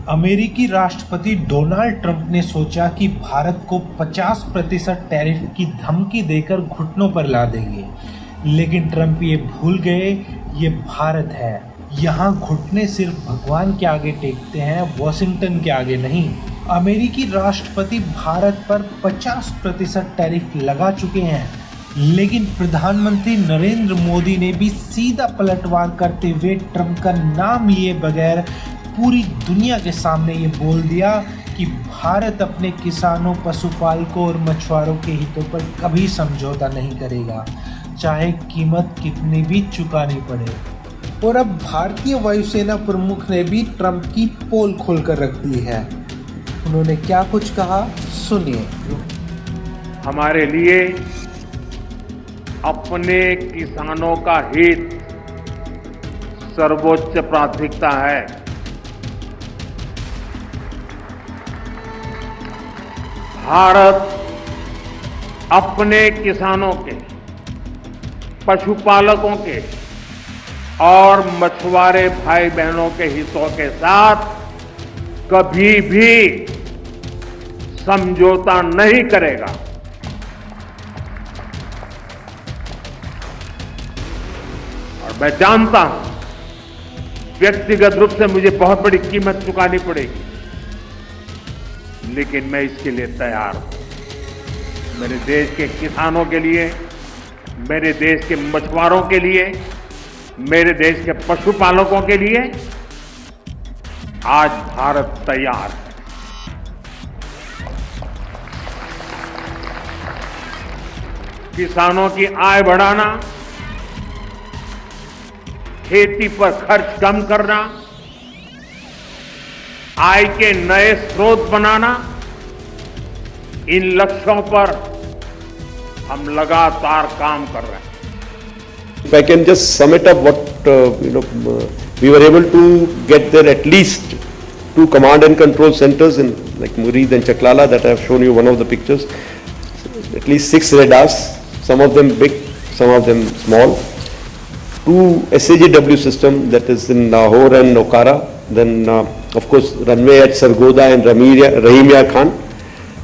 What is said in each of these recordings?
अमेरिकी राष्ट्रपति Donald Trump ने सोचा कि भारत को 50% टैरिफ की धमकी देकर घुटनों पर ला देंगे, लेकिन ट्रंप ये भूल गए ये भारत है। यहाँ घुटने सिर्फ भगवान के आगे टेकते हैं, वॉशिंगटन के आगे नहीं। अमेरिकी राष्ट्रपति भारत पर 50% टैरिफ लगा चुके हैं, लेकिन प्रधानमंत्री नरेंद्र मोदी ने भी सीधा पलटवार करते हुए ट्रंप का नाम लिए बगैर पूरी दुनिया के सामने ये बोल दिया कि भारत अपने किसानों, पशुपालकों और मछुआरों के हितों पर कभी समझौता नहीं करेगा, चाहे कीमत कितनी भी चुकानी पड़े। और अब भारतीय वायुसेना प्रमुख ने भी ट्रंप की पोल खोलकर रख दी है। उन्होंने क्या कुछ कहा, सुनिए। हमारे लिए अपने किसानों का हित सर्वोच्च प्राथमिकता है। भारत अपने किसानों के, पशुपालकों के और मछुआरे भाई बहनों के हितों के साथ कभी भी समझौता नहीं करेगा। और मैं जानता हूं व्यक्तिगत रूप से मुझे बहुत बड़ी कीमत चुकानी पड़ेगी, लेकिन मैं इसके लिए तैयार हूं। मेरे देश के किसानों के लिए, मेरे देश के मछुआरों के लिए, मेरे देश के पशुपालकों के लिए आज भारत तैयार है। किसानों की आय बढ़ाना, खेती पर खर्च कम करना, आय के नए स्रोत बनाना, इन लक्ष्यों पर हम लगातार काम कर रहे हैं। If I can just sum it up, what we were able to get there at least 2 command and control centers in like Murid and Chaklala that I have shown you one of the pictures. At least 6 radars, some of them big, some of them small. 2 SAGW system that is in Nahor and Okara. Then of course runway at Sargoda and Rahimia Khan.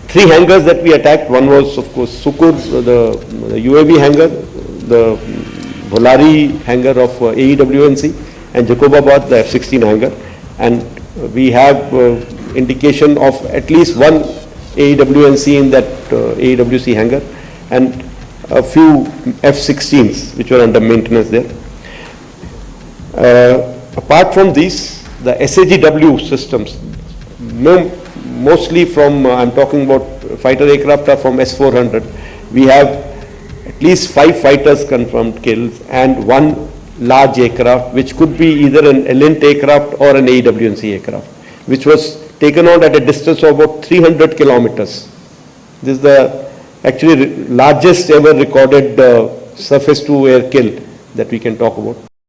3 hangars that we attacked. One was of course Sukur, the UAV hangar, the Bholari hangar of AEWNC, and Jacobabad, the F-16 hangar. And we have indication of at least 1 AEWNC in that AEWC hangar, and a few F-16s which were under maintenance there. Apart from these, the SAGW systems, mostly from, I'm talking about fighter aircraft are from S-400. We have at least 5 fighters confirmed kills and 1 large aircraft, which could be either an Elint aircraft or an AEWNC aircraft, which was taken out at a distance of about 300 kilometers. This is the actually largest ever recorded surface to air kill that we can talk about.